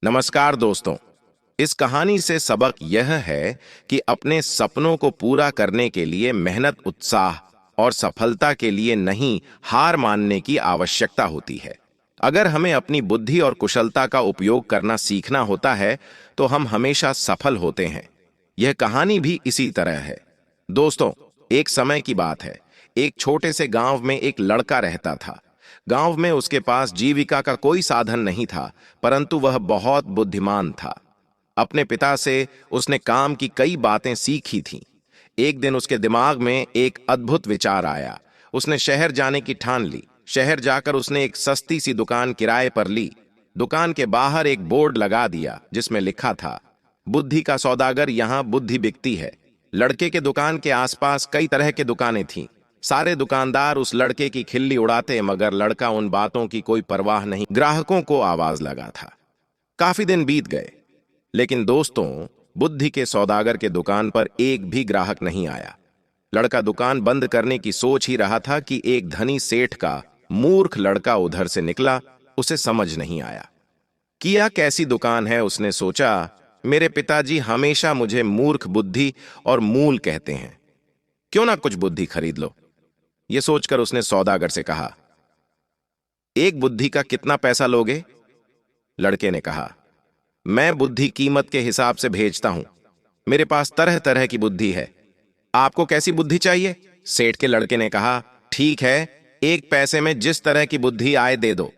नमस्कार दोस्तों। इस कहानी से सबक यह है कि अपने सपनों को पूरा करने के लिए मेहनत, उत्साह और सफलता के लिए नहीं, हार मानने की आवश्यकता होती है। अगर हमें अपनी बुद्धि और कुशलता का उपयोग करना सीखना होता है तो हम हमेशा सफल होते हैं। यह कहानी भी इसी तरह है। दोस्तों, एक समय की बात है। एक छोटे से गांव में एक लड़का रहता था। गांव में उसके पास जीविका का कोई साधन नहीं था, परंतु वह बहुत बुद्धिमान था। अपने पिता से उसने काम की कई बातें सीखी थीं। एक दिन उसके दिमाग में एक अद्भुत विचार आया। उसने शहर जाने की ठान ली। शहर जाकर उसने एक सस्ती सी दुकान किराए पर ली। दुकान के बाहर एक बोर्ड लगा दिया जिसमें लिखा था, बुद्धि का सौदागर, यहाँ बुद्धि बिकती है। लड़के के दुकान के आसपास कई तरह की दुकानें थीं। सारे दुकानदार उस लड़के की खिल्ली उड़ाते, मगर लड़का उन बातों की कोई परवाह नहीं, ग्राहकों को आवाज लगा था। काफी दिन बीत गए, लेकिन दोस्तों, बुद्धि के सौदागर के दुकान पर एक भी ग्राहक नहीं आया। लड़का दुकान बंद करने की सोच ही रहा था कि एक धनी सेठ का मूर्ख लड़का उधर से निकला। उसे समझ नहीं आया किया कैसी दुकान है। उसने सोचा, मेरे पिताजी हमेशा मुझे मूर्ख, बुद्धि और मूल कहते हैं, क्यों ना कुछ बुद्धि खरीद लो। यह सोचकर उसने सौदागर से कहा, एक बुद्धि का कितना पैसा लोगे? लड़के ने कहा, मैं बुद्धि कीमत के हिसाब से भेजता हूं। मेरे पास तरह तरह की बुद्धि है। आपको कैसी बुद्धि चाहिए? सेठ के लड़के ने कहा, ठीक है, एक पैसे में जिस तरह की बुद्धि आए दे दो।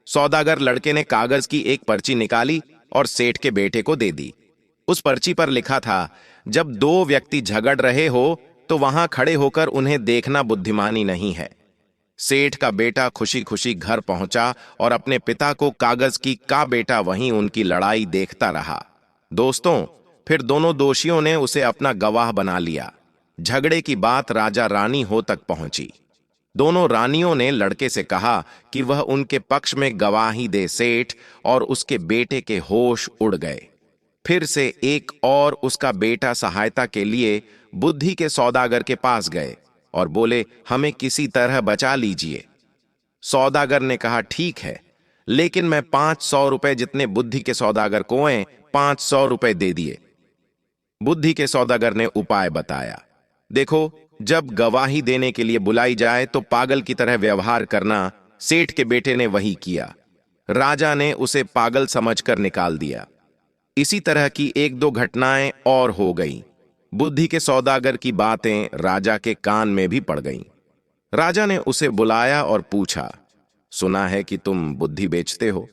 सौदागर लड़के ने कागज की एक पर्ची निकाली और सेठ के बेटे को दे दी। उस पर्ची पर लिखा था, जब दो व्यक्ति झगड़ रहे हो तो वहां खड़े होकर उन्हें देखना बुद्धिमानी नहीं है। सेठ का बेटा खुशी खुशी घर पहुंचा और अपने पिता को कागज की का बेटा वहीं उनकी लड़ाई देखता रहा। दोस्तों, फिर दोनों दोषियों ने उसे अपना गवाह बना लिया। झगड़े की बात राजा रानी हो तक पहुंची। दोनों रानियों ने लड़के से कहा कि वह उनके पक्ष में गवाही दे। सेठ और उसके बेटे के होश उड़ गए। फिर से एक और उसका बेटा सहायता के लिए बुद्धि के सौदागर के पास गए और बोले, हमें किसी तरह बचा लीजिए। सौदागर ने कहा, ठीक है, लेकिन मैं 500 रुपए जितने बुद्धि के सौदागर को 500 रुपए दे दिए। बुद्धि के सौदागर ने उपाय बताया, देखो, जब गवाही देने के लिए बुलाई जाए तो पागल की तरह व्यवहार करना। सेठ के बेटे ने वही किया। राजा ने उसे पागल समझकर निकाल दिया। इसी तरह की एक दो घटनाएं और हो गईं। बुद्धि के सौदागर की बातें राजा के कान में भी पड़ गईं। राजा ने उसे बुलाया और पूछा, सुना है कि तुम बुद्धि बेचते हो,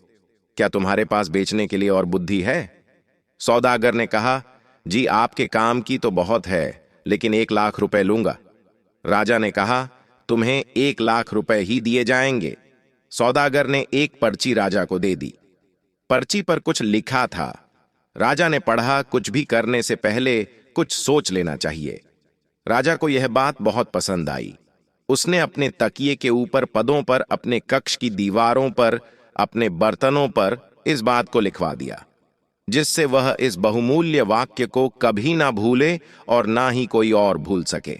क्या तुम्हारे पास बेचने के लिए और बुद्धि है? सौदागर ने कहा, जी, आपके काम की तो बहुत है, लेकिन 1 लाख रुपए लूंगा। राजा ने कहा, तुम्हें 1 लाख रुपए ही दिए जाएंगे। सौदागर ने एक पर्ची राजा को दे दी। पर्ची पर कुछ लिखा था। राजा ने पढ़ा, कुछ भी करने से पहले कुछ सोच लेना चाहिए। राजा को यह बात बहुत पसंद आई। उसने अपने तकिए के ऊपर, पदों पर, अपने कक्ष की दीवारों पर, अपने बर्तनों पर इस बात को लिखवा दिया, जिससे वह इस बहुमूल्य वाक्य को कभी ना भूले और ना ही कोई और भूल सके।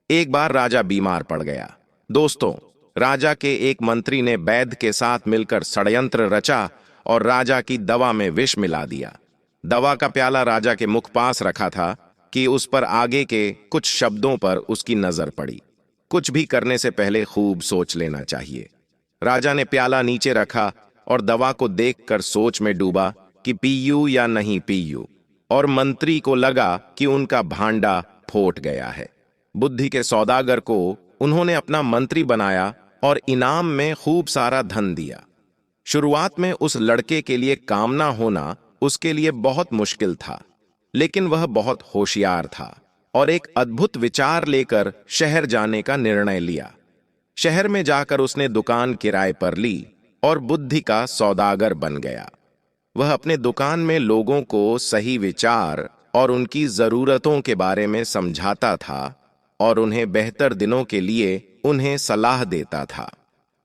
एक बार राजा बीमार पड़ गया। दोस्तों, राजा के एक मंत्री ने वैद्य के साथ मिलकर षड्यंत्र रचा और राजा की दवा में विष मिला दिया। दवा का प्याला राजा के मुख पास रखा था कि उस पर आगे के कुछ शब्दों पर उसकी नजर पड़ी। कुछ भी करने से पहले खूब सोच लेना चाहिए। राजा ने प्याला नीचे रखा और दवा को देखकर सोच में डूबा कि पीयूं या नहीं पीयूं, और मंत्री को लगा कि उनका भांडा फूट गया है। बुद्धि के सौदागर को उन्होंने अपना मंत्री बनाया और इनाम में खूब सारा धन दिया। शुरुआत में उस लड़के के लिए कामना होना उसके लिए बहुत मुश्किल था, लेकिन वह बहुत होशियार था और एक अद्भुत विचार लेकर शहर जाने का निर्णय लिया। शहर में जाकर उसने दुकान किराए पर ली और बुद्धि का सौदागर बन गया। वह अपने दुकान में लोगों को सही विचार और उनकी जरूरतों के बारे में समझाता था और उन्हें बेहतर दिनों के लिए उन्हें सलाह देता था।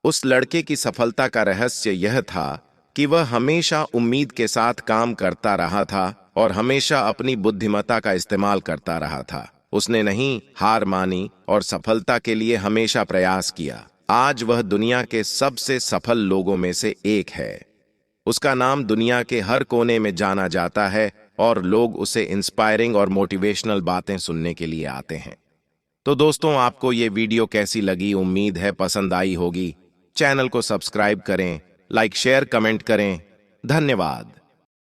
उस लड़के की सफलता का रहस्य यह था कि वह हमेशा उम्मीद के साथ काम करता रहा था और हमेशा अपनी बुद्धिमत्ता का इस्तेमाल करता रहा था। उसने नहीं हार मानी और सफलता के लिए हमेशा प्रयास किया। आज वह दुनिया के सबसे सफल लोगों में से एक है। उसका नाम दुनिया के हर कोने में जाना जाता है और लोग उसे इंस्पायरिंग और मोटिवेशनल बातें सुनने के लिए आते हैं। तो दोस्तों, आपको ये वीडियो कैसी लगी? उम्मीद है पसंद आई होगी। चैनल को सब्सक्राइब करें, लाइक शेयर कमेंट करें। धन्यवाद।